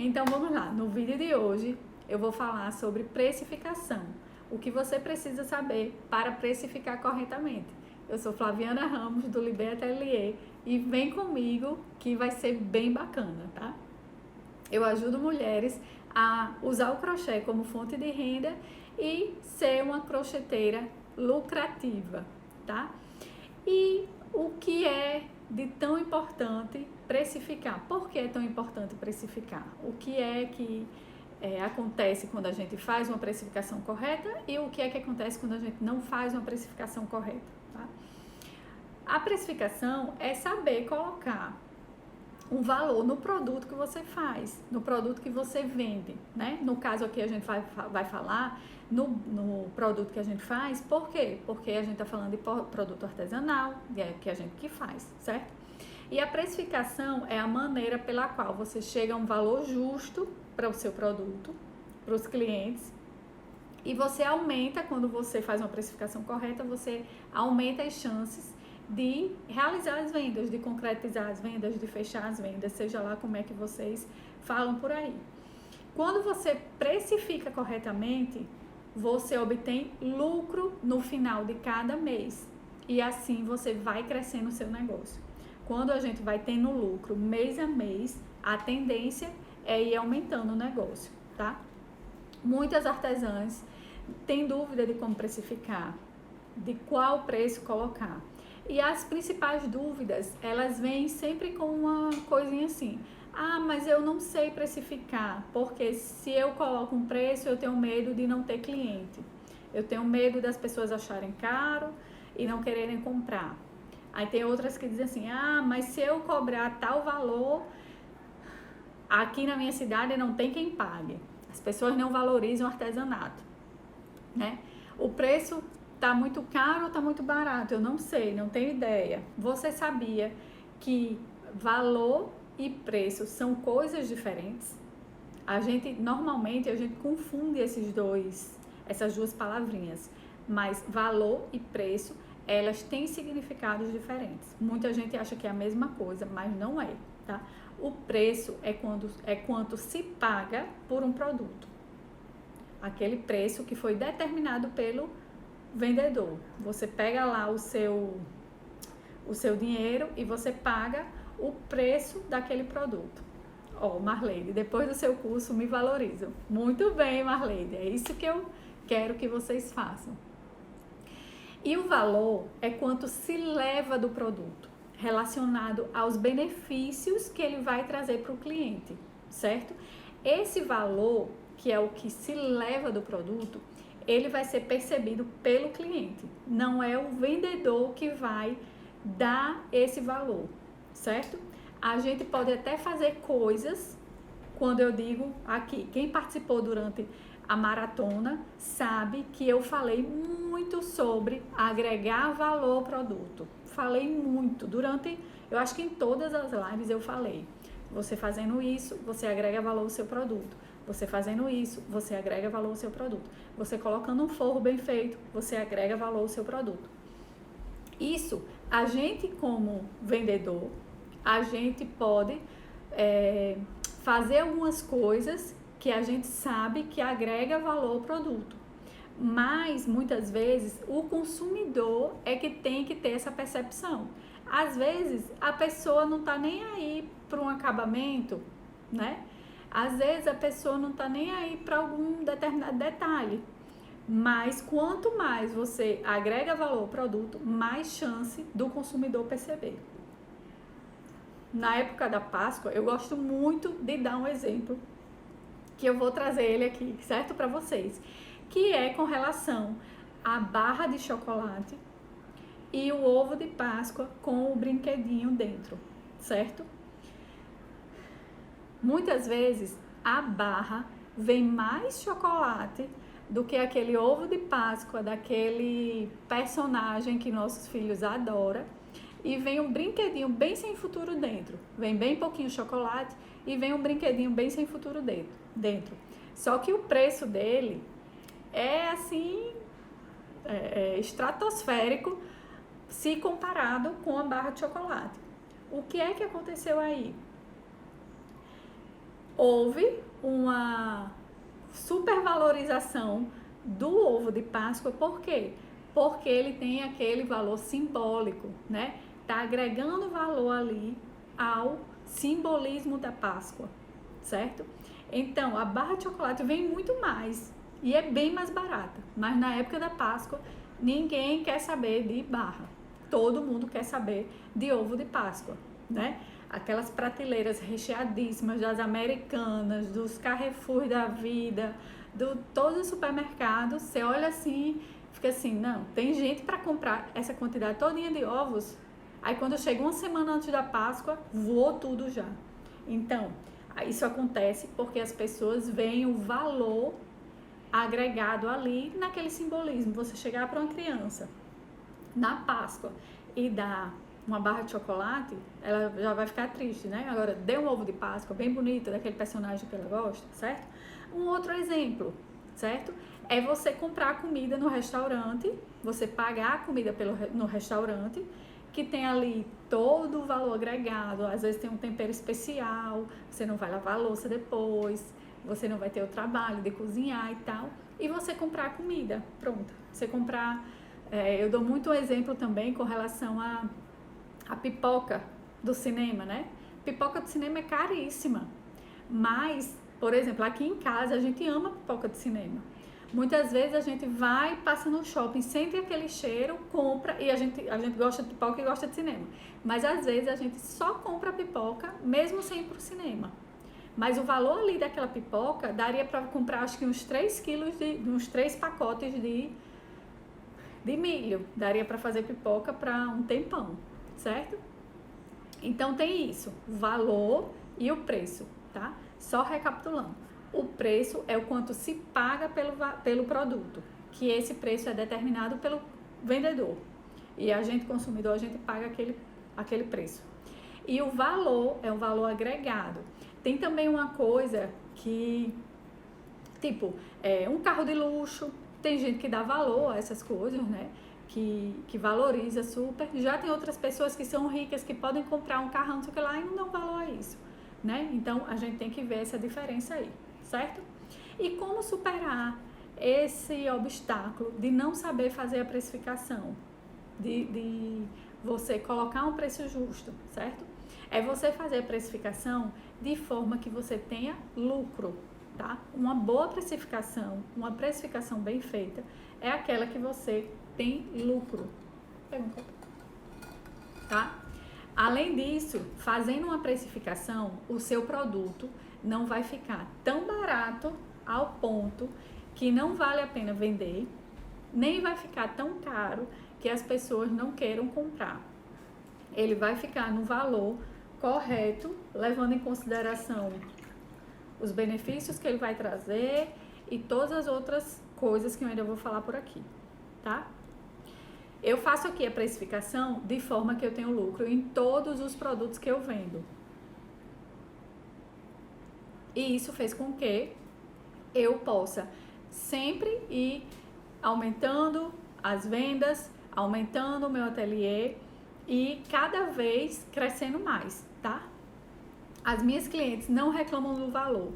Então vamos lá, no vídeo de hoje eu vou falar sobre precificação, o que você precisa saber para precificar corretamente. Eu sou Flaviana Ramos do Libé Atelier e vem comigo que vai ser bem bacana, tá? Eu ajudo mulheres a usar o crochê como fonte de renda e ser uma crocheteira lucrativa, tá? E o que é de tão importante precificar? Por que é tão importante precificar? O que é que acontece quando a gente faz uma precificação correta e o que é que acontece quando a gente não faz uma precificação correta, tá? A precificação é saber colocar um valor no produto que você faz, no produto que você vende, né? No caso aqui a gente vai falar no produto que a gente faz, por quê? Porque a gente está falando de produto artesanal, que a gente que faz, certo? E a precificação é a maneira pela qual você chega a um valor justo para o seu produto, para os clientes, e você aumenta, quando você faz uma precificação correta, você aumenta as chances de realizar as vendas, de concretizar as vendas, de fechar as vendas, seja lá como é que vocês falam por aí. Quando você precifica corretamente, você obtém lucro no final de cada mês e assim você vai crescendo o seu negócio. Quando a gente vai tendo lucro mês a mês, a tendência é ir aumentando o negócio, tá? Muitas artesãs têm dúvida de como precificar, de qual preço colocar. E as principais dúvidas, elas vêm sempre com uma coisinha assim: ah, mas eu não sei precificar, porque se eu coloco um preço, eu tenho medo de não ter cliente. Eu tenho medo das pessoas acharem caro e não quererem comprar. Aí tem outras que dizem assim: ah, mas se eu cobrar tal valor, aqui na minha cidade não tem quem pague. As pessoas não valorizam o artesanato, né? O preço tá muito caro ou tá muito barato? Eu não sei, não tenho ideia. Você sabia que valor e preço são coisas diferentes? Normalmente a gente confunde essas duas palavrinhas, mas valor e preço, elas têm significados diferentes. Muita gente acha que é a mesma coisa, mas não é, tá? O preço é quanto se paga por um produto. Aquele preço que foi determinado pelo vendedor. Você pega lá o seu dinheiro e você paga o preço daquele produto. Ó, Marleide, depois do seu curso me valorizam. Muito bem, Marleide, é isso que eu quero que vocês façam. E o valor é quanto se leva do produto, relacionado aos benefícios que ele vai trazer para o cliente, certo? Esse valor, que é o que se leva do produto, ele vai ser percebido pelo cliente. Não é o vendedor que vai dar esse valor, certo? A gente pode até fazer coisas, quando eu digo aqui, quem participou durante a maratona sabe que eu falei muito sobre agregar valor ao produto. Falei muito, eu acho que em todas as lives eu falei. Você fazendo isso, você agrega valor ao seu produto. Você fazendo isso, você agrega valor ao seu produto. Você colocando um forro bem feito, você agrega valor ao seu produto. Isso, a gente como vendedor, a gente pode fazer algumas coisas que a gente sabe que agrega valor ao produto. Mas, muitas vezes, o consumidor é que tem que ter essa percepção. Às vezes, a pessoa não está nem aí para um acabamento, né? Às vezes a pessoa não está nem aí para algum determinado detalhe, mas quanto mais você agrega valor ao produto, mais chance do consumidor perceber. Na época da Páscoa, eu gosto muito de dar um exemplo, que eu vou trazer ele aqui, certo? Para vocês, que é com relação à barra de chocolate e o ovo de Páscoa com o brinquedinho dentro, certo? Muitas vezes a barra vem mais chocolate do que aquele ovo de Páscoa, daquele personagem que nossos filhos adoram, e vem um brinquedinho bem sem futuro dentro. Vem bem pouquinho chocolate e vem um brinquedinho bem sem futuro dentro. Só que o preço dele é assim, estratosférico se comparado com a barra de chocolate. O que é que aconteceu aí? houve uma supervalorização do ovo de Páscoa. Por quê? Porque ele tem aquele valor simbólico, né? Tá agregando valor ali ao simbolismo da Páscoa, certo? Então, a barra de chocolate vem muito mais e é bem mais barata. Mas na época da Páscoa, ninguém quer saber de barra. Todo mundo quer saber de ovo de Páscoa, né? Aquelas prateleiras recheadíssimas das Americanas, dos Carrefour da vida, todos os supermercados, você olha assim, fica assim, não, tem gente para comprar essa quantidade todinha de ovos, aí quando chega uma semana antes da Páscoa, voou tudo já. Então, isso acontece porque as pessoas veem o valor agregado ali naquele simbolismo. Você chegar para uma criança na Páscoa e dar uma barra de chocolate, ela já vai ficar triste, né? Agora, dê um ovo de Páscoa bem bonito, daquele personagem que ela gosta, certo? Um outro exemplo, certo? É você comprar comida no restaurante, você pagar a comida no restaurante, que tem ali todo o valor agregado, às vezes tem um tempero especial, você não vai lavar a louça depois, você não vai ter o trabalho de cozinhar e tal, e você comprar a comida, pronto. Você comprar, eu dou muito exemplo também com relação a pipoca do cinema, né? Pipoca do cinema é caríssima, mas, por exemplo, aqui em casa a gente ama pipoca do cinema. Muitas vezes a gente vai, passa no shopping, sente aquele cheiro, compra, e a gente gosta de pipoca e gosta de cinema. Mas às vezes a gente só compra a pipoca, mesmo sem ir pro cinema. Mas o valor ali daquela pipoca daria para comprar acho que uns 3 quilos, uns 3 pacotes de milho. Daria para fazer pipoca para um tempão, certo? Então tem isso, o valor e o preço, tá? Só recapitulando. O preço é o quanto se paga pelo produto, que esse preço é determinado pelo vendedor. E a gente, consumidor, a gente paga aquele preço. E o valor é um valor agregado. Tem também uma coisa que, tipo, um carro de luxo, tem gente que dá valor a essas coisas, né? Que valoriza super. Já tem outras pessoas que são ricas, que podem comprar um carrão, não sei o que lá, e não dão valor a isso, né? Então, a gente tem que ver essa diferença aí, certo? E como superar esse obstáculo de não saber fazer a precificação, de você colocar um preço justo, certo? É você fazer a precificação de forma que você tenha lucro, tá? Uma boa precificação, uma precificação bem feita, é aquela que você tem lucro, tá? Além disso, fazendo uma precificação, o seu produto não vai ficar tão barato ao ponto que não vale a pena vender, nem vai ficar tão caro que as pessoas não queiram comprar. Ele vai ficar no valor correto, levando em consideração os benefícios que ele vai trazer e todas as outras coisas que eu ainda vou falar por aqui, tá? Eu faço aqui a precificação de forma que eu tenho lucro em todos os produtos que eu vendo. E isso fez com que eu possa sempre ir aumentando as vendas, aumentando o meu ateliê e cada vez crescendo mais, tá? As minhas clientes não reclamam do valor.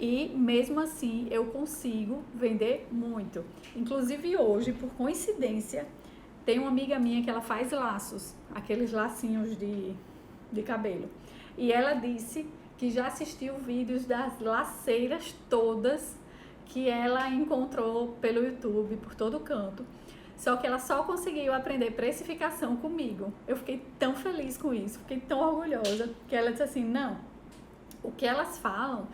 E mesmo assim eu consigo vender muito. Inclusive hoje, por coincidência, tem uma amiga minha que ela faz laços, aqueles lacinhos de cabelo. E ela disse que já assistiu vídeos das laceiras todas que ela encontrou pelo YouTube, por todo canto. Só que ela só conseguiu aprender precificação comigo. Eu fiquei tão feliz com isso, fiquei tão orgulhosa, que ela disse assim, não, o que elas falam,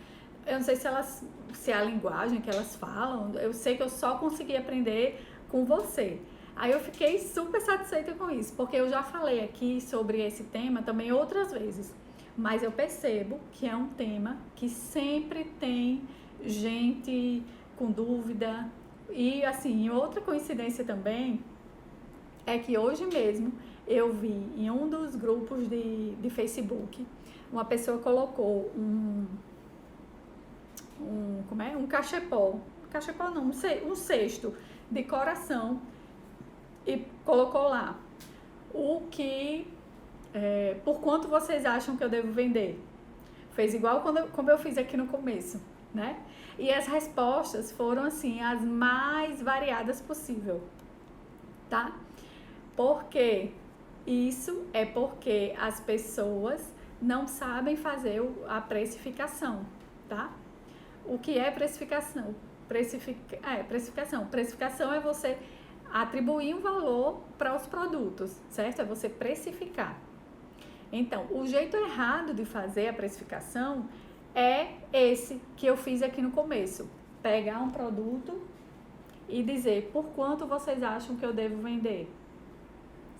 eu não sei se é a linguagem que elas falam, eu sei que eu só consegui aprender com você. Aí eu fiquei super satisfeita com isso, porque eu já falei aqui sobre esse tema também outras vezes, mas eu percebo que é um tema que sempre tem gente com dúvida. E assim, outra coincidência também é que hoje mesmo eu vi em um dos grupos de Facebook, uma pessoa colocou um cachepó não, um cesto de coração e colocou lá por quanto vocês acham que eu devo vender? Fez igual como eu fiz aqui no começo, né? E as respostas foram, assim, as mais variadas possível, tá? Por quê? Isso é porque as pessoas não sabem fazer a precificação, tá? O que é precificação? Precificação. Precificação é você atribuir um valor para os produtos, certo? É você precificar. Então, o jeito errado de fazer a precificação é esse que eu fiz aqui no começo. Pegar um produto e dizer por quanto vocês acham que eu devo vender,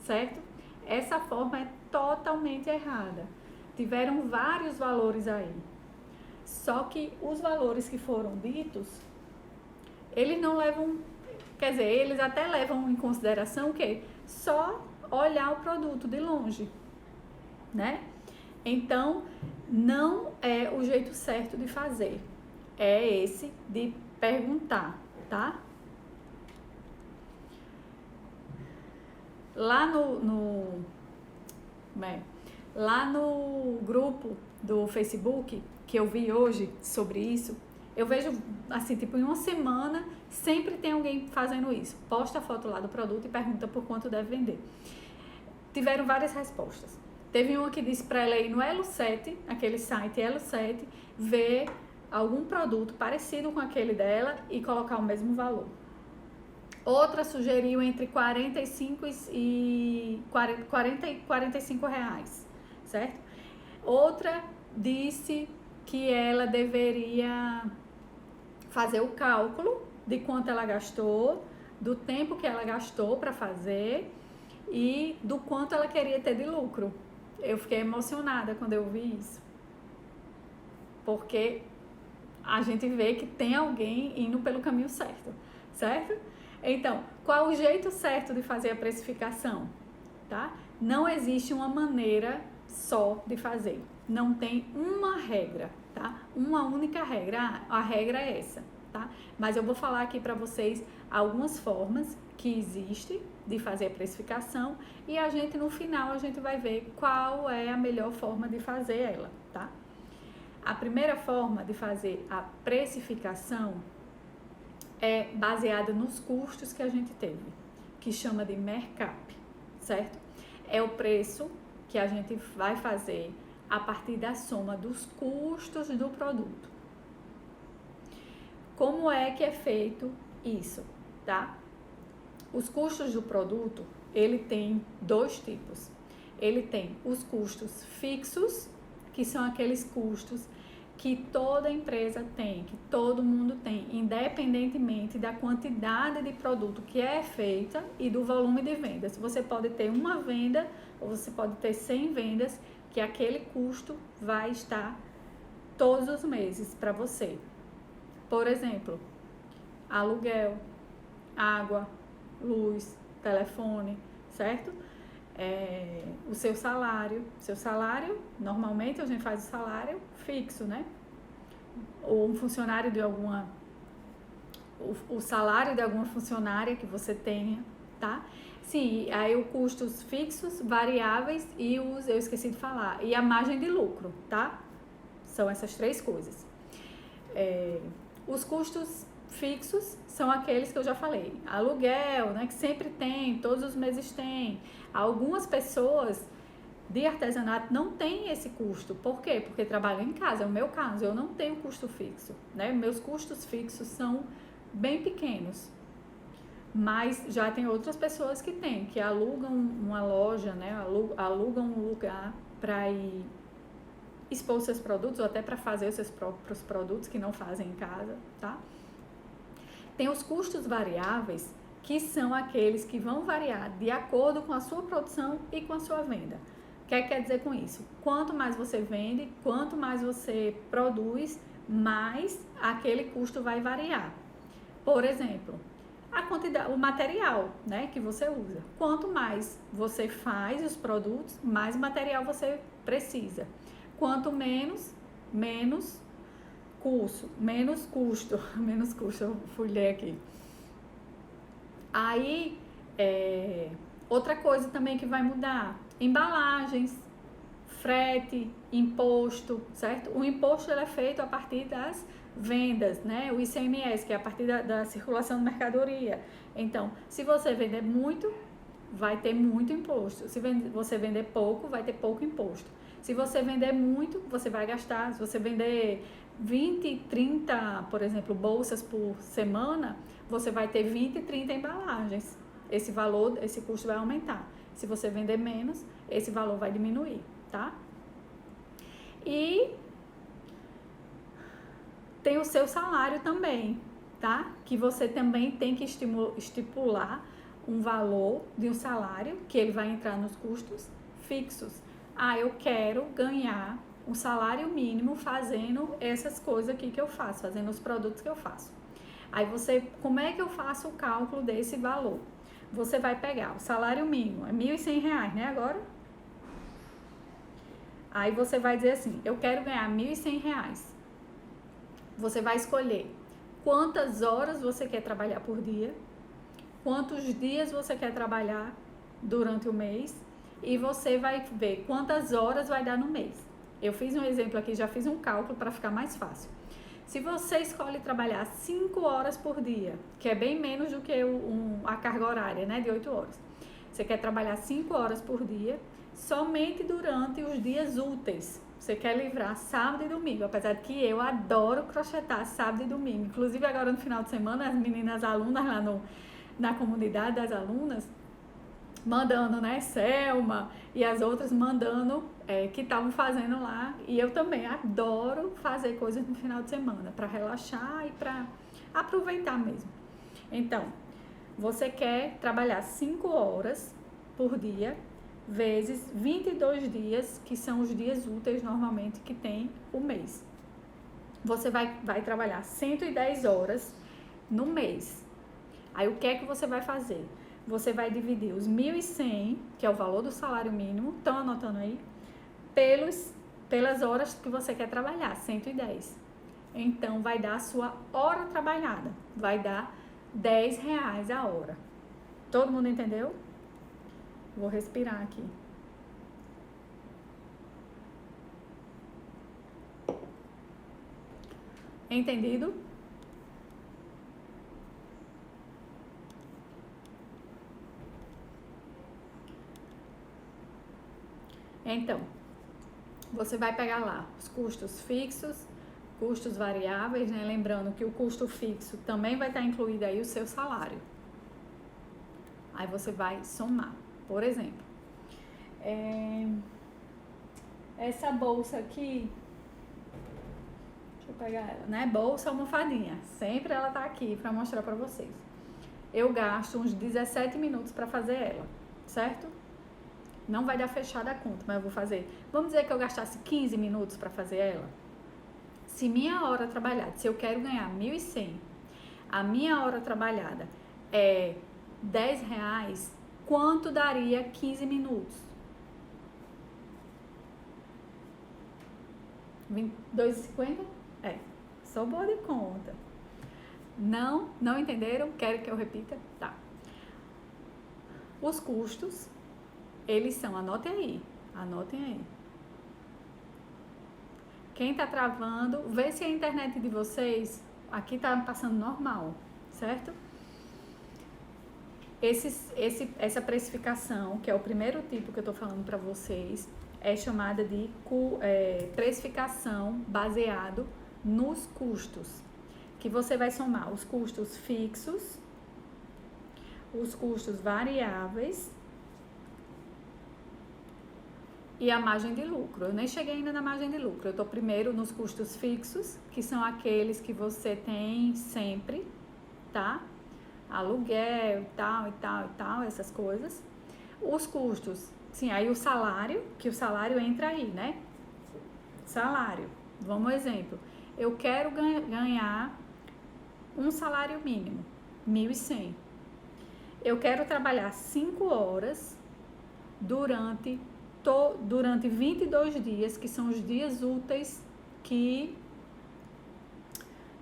certo? Essa forma é totalmente errada. Tiveram vários valores aí. Só que os valores que foram ditos, eles não levam, quer dizer, eles até levam em consideração o quê? Só olhar o produto de longe, né? Então, não é o jeito certo de fazer. É esse de perguntar, tá? Lá lá no grupo do Facebook que eu vi hoje sobre isso, eu vejo assim, tipo, em uma semana sempre tem alguém fazendo isso. Posta a foto lá do produto e pergunta por quanto deve vender. Tiveram várias respostas. Teve uma que disse para ela ir no Elo7, aquele site Elo7, ver algum produto parecido com aquele dela e colocar o mesmo valor. Outra sugeriu entre 45 e 45 reais, certo? Outra disse que ela deveria fazer o cálculo de quanto ela gastou, do tempo que ela gastou para fazer e do quanto ela queria ter de lucro. Eu fiquei emocionada quando eu vi isso, porque a gente vê que tem alguém indo pelo caminho certo, certo? Então, qual o jeito certo de fazer a precificação, tá? Não existe uma maneira só de fazer, não tem uma regra, tá? Uma única regra, a regra é essa, tá? Mas eu vou falar aqui para vocês algumas formas que existem de fazer a precificação e a gente no final a gente vai ver qual é a melhor forma de fazer ela, tá? A primeira forma de fazer a precificação é baseada nos custos que a gente teve, que chama de markup, certo? É o preço que a gente vai fazer a partir da soma dos custos do produto. Como é que é feito isso, tá? Os custos do produto, ele tem dois tipos. Ele tem os custos fixos, que são aqueles custos que toda empresa tem, que todo mundo tem, independentemente da quantidade de produto que é feita e do volume de vendas. Você pode ter uma venda ou você pode ter 100 vendas, que aquele custo vai estar todos os meses para você. Por exemplo, aluguel, água, luz, telefone, certo? O seu salário, normalmente a gente faz o salário fixo, né? Ou um funcionário de alguma, o salário de alguma funcionária que você tenha, tá? Sim, aí os custos fixos, variáveis e eu esqueci de falar, e a margem de lucro, tá? São essas três coisas. Os custos fixos são aqueles que eu já falei, aluguel, né, que sempre tem, todos os meses tem. Algumas pessoas de artesanato não têm esse custo. Por quê? Porque trabalham em casa. É o meu caso, eu não tenho custo fixo, né? Meus custos fixos são bem pequenos. Mas já tem outras pessoas que têm, que alugam uma loja, né? Alugam um lugar para ir expor seus produtos ou até para fazer os seus próprios produtos que não fazem em casa, tá? Tem os custos variáveis, que são aqueles que vão variar de acordo com a sua produção e com a sua venda. O que quer dizer com isso? Quanto mais você vende, quanto mais você produz, mais aquele custo vai variar. Por exemplo, a quantidade, o material, né, que você usa. Quanto mais você faz os produtos, mais material você precisa. Quanto menos custo, eu fui ler aqui. Aí, outra coisa também que vai mudar, embalagens, frete, imposto, certo? O imposto ele é feito a partir das vendas, né? O ICMS, que é a partir da circulação de mercadoria. Então, se você vender muito, vai ter muito imposto. Se você vender pouco, vai ter pouco imposto. Se você vender muito, você vai gastar. Se você vender 20, 30, por exemplo, bolsas por semana, você vai ter 20, 30 embalagens. Esse valor, esse custo vai aumentar. Se você vender menos, esse valor vai diminuir, tá? E tem o seu salário também, tá? Que você também tem que estipular um valor de um salário, que ele vai entrar nos custos fixos. Ah, eu quero ganhar um salário mínimo fazendo essas coisas aqui que eu faço, fazendo os produtos que eu faço. Aí como é que eu faço o cálculo desse valor? Você vai pegar o salário mínimo, é R$1.100, né, agora? Aí você vai dizer assim, eu quero ganhar R$1.100. Você vai escolher quantas horas você quer trabalhar por dia, quantos dias você quer trabalhar durante o mês e você vai ver quantas horas vai dar no mês. Eu fiz um exemplo aqui, já fiz um cálculo para ficar mais fácil. Se você escolhe trabalhar 5 horas por dia, que é bem menos do que a carga horária, né, de 8 horas. Você quer trabalhar 5 horas por dia, somente durante os dias úteis. Você quer livrar sábado e domingo, apesar de que eu adoro crochetar sábado e domingo. Inclusive agora no final de semana, as meninas alunas lá na comunidade das alunas, mandando, né, Selma e as outras mandando que estavam fazendo lá. E eu também adoro fazer coisas no final de semana, para relaxar e para aproveitar mesmo. Então, você quer trabalhar 5 horas por dia, vezes 22 dias, que são os dias úteis normalmente que tem o mês. Você vai trabalhar 110 horas no mês. Aí o que é que você vai fazer? Você vai dividir os 1.100, que é o valor do salário mínimo, estão anotando aí? Pelas horas que você quer trabalhar, 110. Então, vai dar a sua hora trabalhada. Vai dar R$10 a hora. Todo mundo entendeu? Vou respirar aqui. Entendido? Então, você vai pegar lá os custos fixos, custos variáveis, né? Lembrando que o custo fixo também vai estar incluído aí o seu salário. Aí você vai somar. Por exemplo, essa bolsa aqui, deixa eu pegar ela, né? Bolsa almofadinha. Sempre ela tá aqui para mostrar para vocês. Eu gasto uns 17 minutos para fazer ela, certo? Não vai dar fechada a conta, mas eu vou fazer. Vamos dizer que eu gastasse 15 minutos para fazer ela? Se minha hora trabalhada, se eu quero ganhar 1.100, a minha hora trabalhada é R$10, quanto daria 15 minutos? 2,50? Sou boa de conta. Não entenderam? Querem que eu repita? Tá. Os custos, eles são, anotem aí. Quem tá travando, vê se a internet de vocês, aqui tá passando normal, certo? Essa precificação, que é o primeiro tipo que eu tô falando para vocês, é chamada de precificação baseado nos custos, que você vai somar os custos fixos, os custos variáveis e a margem de lucro. Eu nem cheguei ainda na margem de lucro, eu tô primeiro nos custos fixos, que são aqueles que você tem sempre, tá? Aluguel e tal, essas coisas. Os custos, sim, aí o salário, que o salário entra aí, né? Salário, vamos ao exemplo. Eu quero ganhar um salário mínimo, 1.100. Eu quero trabalhar 5 horas durante 22 dias, que são os dias úteis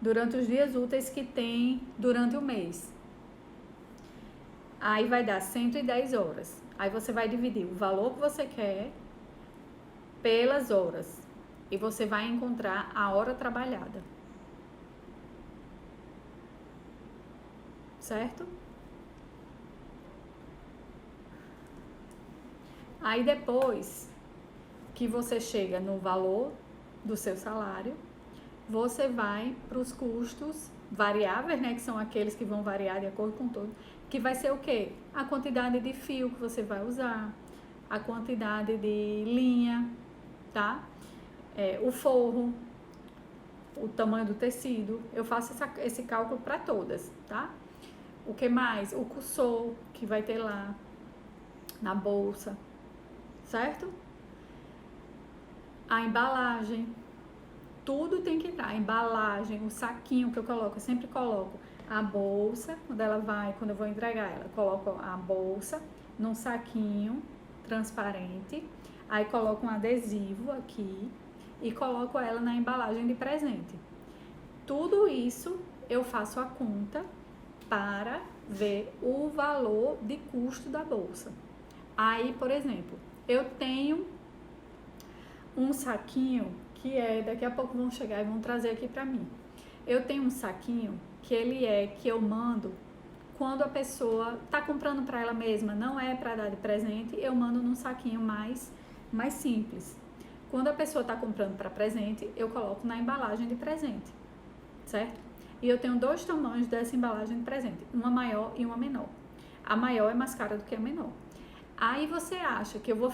durante os dias úteis que tem durante o mês. Aí vai dar 110 horas. Aí você vai dividir o valor que você quer pelas horas. E você vai encontrar a hora trabalhada. Certo? Aí depois que você chega no valor do seu salário, você vai para os custos variáveis, né, que são aqueles que vão variar de acordo com todo, que vai ser o quê? A quantidade de fio que você vai usar, a quantidade de linha, tá? O forro, o tamanho do tecido, eu faço esse cálculo para todas, tá? O que mais? O cursor que vai ter lá na bolsa, certo? A embalagem, tudo tem que entrar, a embalagem, o saquinho que eu coloco, eu sempre coloco a bolsa, quando eu vou entregar ela, eu coloco a bolsa num saquinho transparente, aí coloco um adesivo aqui e coloco ela na embalagem de presente. Tudo isso eu faço a conta para ver o valor de custo da bolsa. Aí, por exemplo, eu tenho um saquinho que daqui a pouco vão chegar e vão trazer aqui pra mim. Eu tenho um saquinho que eu mando quando a pessoa tá comprando para ela mesma, não é para dar de presente, eu mando num saquinho mais simples. Quando a pessoa tá comprando para presente, eu coloco na embalagem de presente, certo? E eu tenho 2 tamanhos dessa embalagem de presente, uma maior e uma menor. A maior é mais cara do que a menor. Aí você acha que eu vou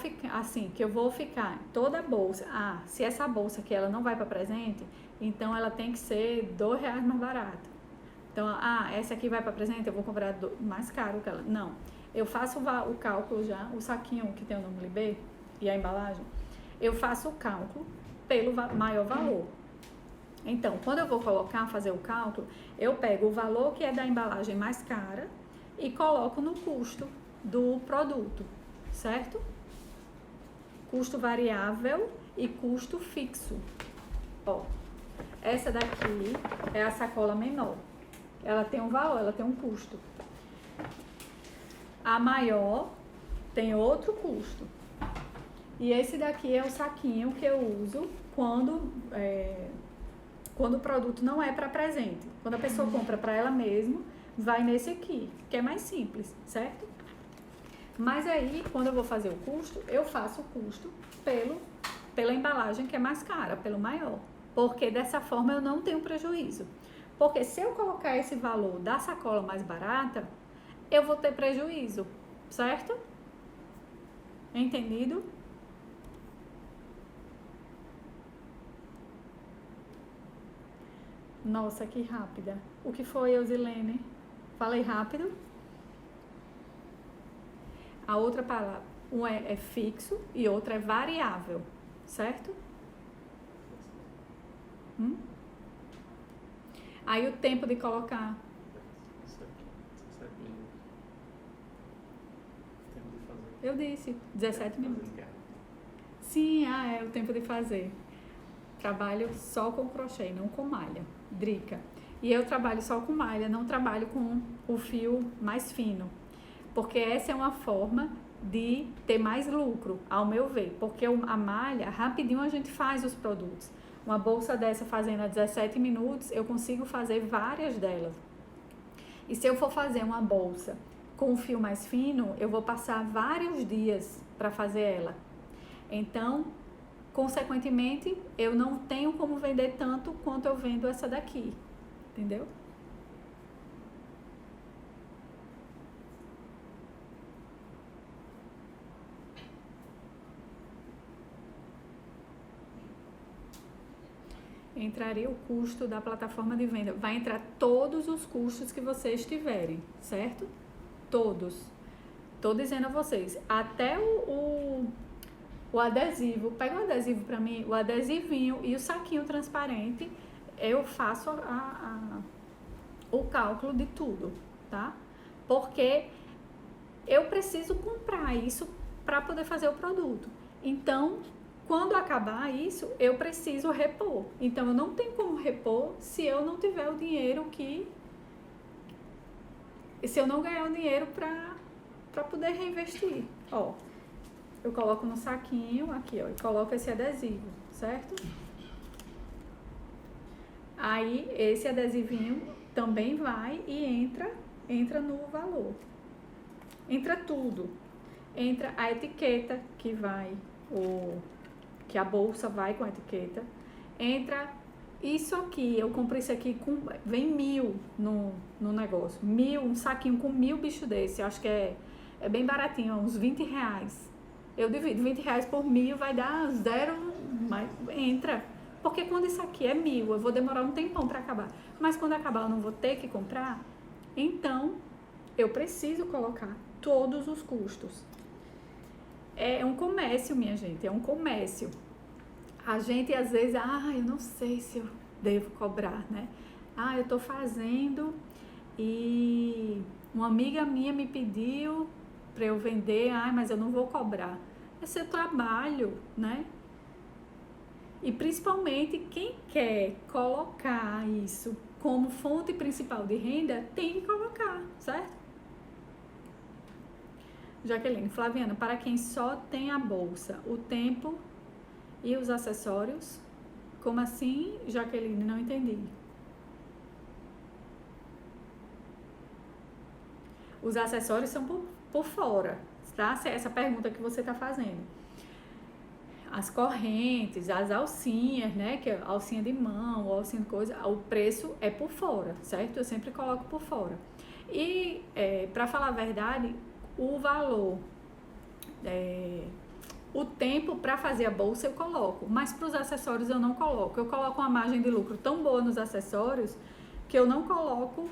ficar toda a bolsa, se essa bolsa aqui ela não vai para presente, então ela tem que ser R$2 mais barata. Então, essa aqui vai para presente, eu vou comprar mais caro que ela. Não, eu faço o cálculo já, o saquinho que tem o nome B e a embalagem, eu faço o cálculo pelo maior valor. Então, quando eu vou fazer o cálculo, eu pego o valor que é da embalagem mais cara e coloco no custo do produto, certo? Custo variável e custo fixo. Ó, essa daqui é a sacola menor. Ela tem um valor, ela tem um custo. A maior tem outro custo. E esse daqui é o saquinho que eu uso quando o produto não é para presente. Quando a pessoa compra para ela mesma, vai nesse aqui, que é mais simples, certo? Mas aí, quando eu vou fazer o custo, eu faço o custo pela embalagem que é mais cara, pelo maior. Porque dessa forma eu não tenho prejuízo. Porque se eu colocar esse valor da sacola mais barata, eu vou ter prejuízo, certo? Entendido? Nossa, que rápida. O que foi, Eusilene? Falei rápido? A outra palavra, um é fixo e outra é variável, certo? Aí o tempo de colocar. Eu disse, 17 minutos. Sim, é o tempo de fazer. Trabalho só com crochê, não com malha, drica. E eu trabalho só com malha, não trabalho com o fio mais fino. Porque essa é uma forma de ter mais lucro, ao meu ver. Porque a malha, rapidinho a gente faz os produtos. Uma bolsa dessa fazendo a 17 minutos, eu consigo fazer várias delas. E se eu for fazer uma bolsa com um fio mais fino, eu vou passar vários dias para fazer ela. Então, consequentemente, eu não tenho como vender tanto quanto eu vendo essa daqui. Entendeu? Entraria o custo da plataforma de venda. Vai entrar todos os custos que vocês tiverem, certo? Todos. Tô dizendo a vocês, até o adesivo. Pega o adesivo pra mim, o adesivinho e o saquinho transparente, eu faço o cálculo de tudo, tá? Porque eu preciso comprar isso para poder fazer o produto. Então, quando acabar isso, eu preciso repor. Então, eu não tenho como repor se eu não tiver o dinheiro se eu não ganhar o dinheiro para poder reinvestir. Ó, eu coloco no saquinho, aqui, ó, e coloco esse adesivo, certo? Aí, esse adesivinho também vai e entra no valor. Entra tudo. Entra a etiqueta que vai, que a bolsa vai com a etiqueta. Entra isso aqui, eu comprei isso aqui, vem 1000 no negócio. 1000, um saquinho com 1000 bichos desse, eu acho que é bem baratinho, uns 20 reais. Eu divido 20 reais por 1000, vai dar 0, mas entra. Porque quando isso aqui é 1000, eu vou demorar um tempão para acabar. Mas quando acabar eu não vou ter que comprar, então eu preciso colocar todos os custos. É um comércio, minha gente, é um comércio. A gente às vezes, eu não sei se eu devo cobrar, né? Eu tô fazendo e uma amiga minha me pediu para eu vender, mas eu não vou cobrar. É seu trabalho, né? E principalmente quem quer colocar isso como fonte principal de renda, tem que colocar, certo? Jaqueline, Flaviana, para quem só tem a bolsa, o tempo e os acessórios? Como assim, Jaqueline? Não entendi. Os acessórios são por fora, tá? Essa pergunta que você está fazendo. As correntes, as alcinhas, né? Que é alcinha de mão, alcinha de coisa, o preço é por fora, certo? Eu sempre coloco por fora. E, para falar a verdade, o valor, o tempo para fazer a bolsa eu coloco, mas para os acessórios eu não coloco. Eu coloco uma margem de lucro tão boa nos acessórios que eu não coloco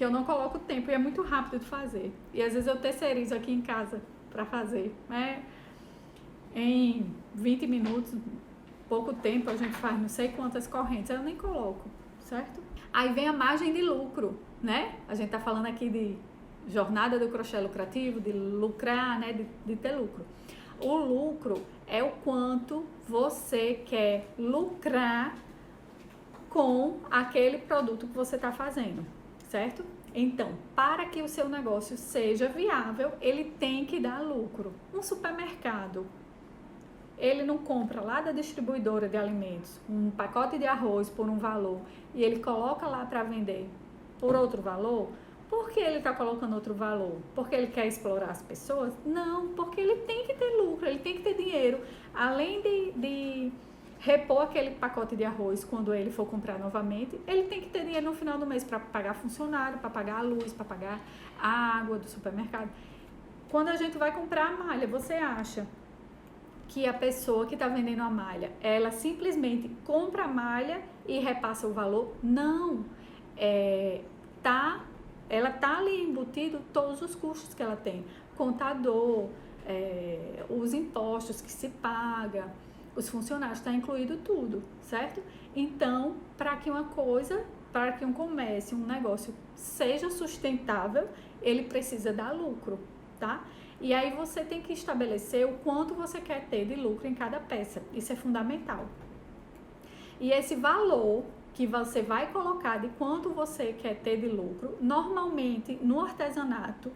o tempo, e é muito rápido de fazer. E às vezes eu terceirizo aqui em casa para fazer, né? Em 20 minutos, pouco tempo, a gente faz não sei quantas correntes, eu nem coloco, certo? Aí vem a margem de lucro, né? A gente tá falando aqui de jornada do crochê lucrativo, de lucrar, né? De ter lucro. O lucro é o quanto você quer lucrar com aquele produto que você está fazendo, certo? Então, para que o seu negócio seja viável, ele tem que dar lucro. Um supermercado, ele não compra lá da distribuidora de alimentos um pacote de arroz por um valor e ele coloca lá para vender por outro valor. Por que ele está colocando outro valor? Porque ele quer explorar as pessoas? Não, porque ele tem que ter lucro, ele tem que ter dinheiro. Além de repor aquele pacote de arroz quando ele for comprar novamente, ele tem que ter dinheiro no final do mês para pagar funcionário, para pagar a luz, para pagar a água do supermercado. Quando a gente vai comprar a malha, você acha que a pessoa que está vendendo a malha, ela simplesmente compra a malha e repassa o valor? Não. Ela tá ali embutido todos os custos que ela tem. Contador, os impostos que se paga, os funcionários, está incluído tudo, certo? Então, para que um comércio, um negócio seja sustentável, ele precisa dar lucro, tá? E aí você tem que estabelecer o quanto você quer ter de lucro em cada peça. Isso é fundamental. E esse valor que você vai colocar de quanto você quer ter de lucro, normalmente no artesanato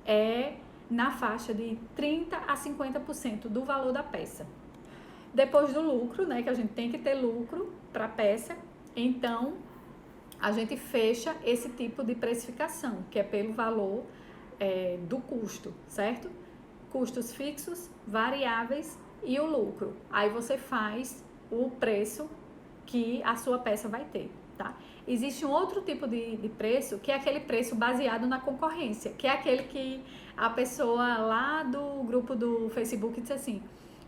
é na faixa de 30% a 50% do valor da peça. Depois do lucro, né, que a gente tem que ter lucro para a peça, então a gente fecha esse tipo de precificação, que é pelo valor do custo, certo? Custos fixos, variáveis e o lucro. Aí você faz o preço que a sua peça vai ter, tá? Existe um outro tipo de preço, que é aquele preço baseado na concorrência, que é aquele que a pessoa lá do grupo do Facebook disse assim: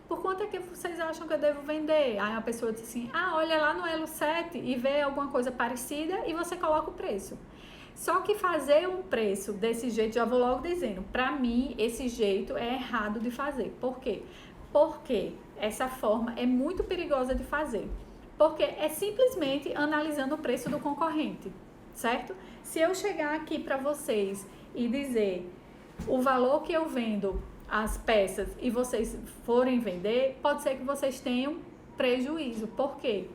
por quanto é que vocês acham que eu devo vender? Aí a pessoa disse assim: olha lá no Elo 7 e vê alguma coisa parecida e você coloca o preço. Só que fazer um preço desse jeito, já vou logo dizendo, para mim esse jeito é errado de fazer. Por quê? Porque essa forma é muito perigosa de fazer. Porque é simplesmente analisando o preço do concorrente, certo? Se eu chegar aqui para vocês e dizer o valor que eu vendo as peças e vocês forem vender, pode ser que vocês tenham prejuízo. Por quê?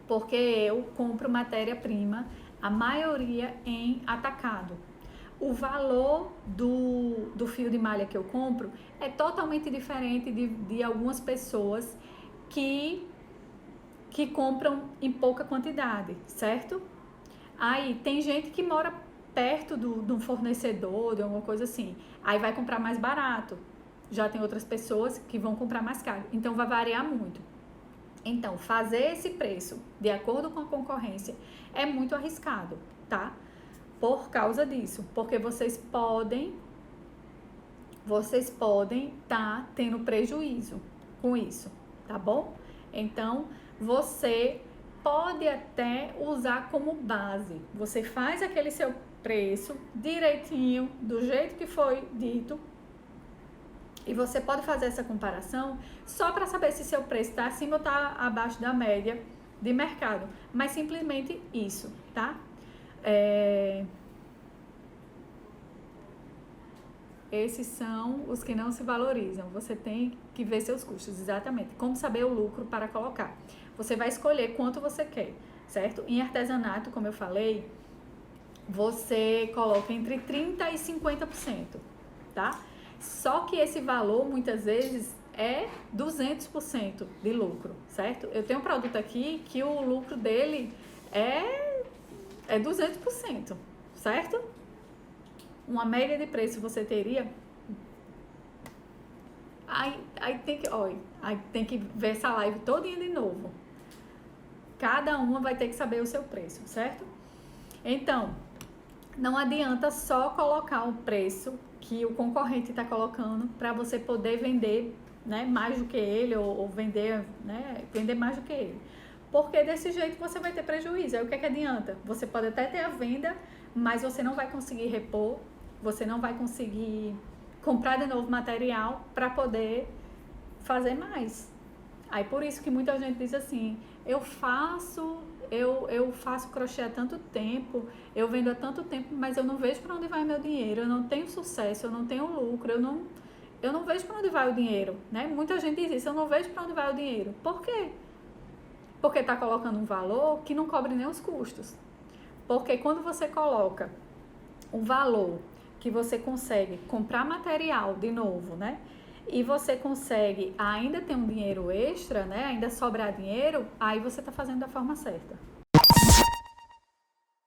Porque eu compro matéria-prima, a maioria em atacado. o valor do fio de malha que eu compro é totalmente diferente de algumas pessoas que compram em pouca quantidade, certo? Aí tem gente que mora perto de um fornecedor, de alguma coisa assim, aí vai comprar mais barato. Já tem outras pessoas que vão comprar mais caro, então vai variar muito. Então, fazer esse preço de acordo com a concorrência é muito arriscado, tá? Por causa disso, porque vocês podem estar tendo prejuízo com isso, tá bom? Então, você pode até usar como base. Você faz aquele seu preço direitinho, do jeito que foi dito, e você pode fazer essa comparação só para saber se seu preço está acima ou está abaixo da média de mercado. Mas simplesmente isso, tá? Esses são os que não se valorizam. Você tem que ver seus custos, exatamente. Como saber o lucro para colocar. Você vai escolher quanto você quer, certo? Em artesanato, como eu falei, você coloca entre 30% e 50%, tá? Só que esse valor, muitas vezes, é 200% de lucro, certo? Eu tenho um produto aqui que o lucro dele é 200%, certo? Uma média de preço você teria... Aí tem que ver essa live todinha de novo. Cada uma vai ter que saber o seu preço, certo? Então, não adianta só colocar o preço que o concorrente está colocando para você poder vender, né, mais do que ele ou vender, né, vender mais do que ele. Porque desse jeito você vai ter prejuízo. Aí o que adianta? Você pode até ter a venda, mas você não vai conseguir repor, você não vai conseguir comprar de novo material para poder fazer mais. Aí por isso que muita gente diz assim, eu faço crochê há tanto tempo, eu vendo há tanto tempo, mas eu não vejo para onde vai meu dinheiro, eu não tenho sucesso, eu não tenho lucro, eu não vejo para onde vai o dinheiro, né? Muita gente diz isso, eu não vejo para onde vai o dinheiro. Por quê? Porque está colocando um valor que não cobre nem os custos. Porque quando você coloca um valor que você consegue comprar material de novo, né? E você consegue ainda ter um dinheiro extra, né? Ainda sobrar dinheiro, aí você está fazendo da forma certa.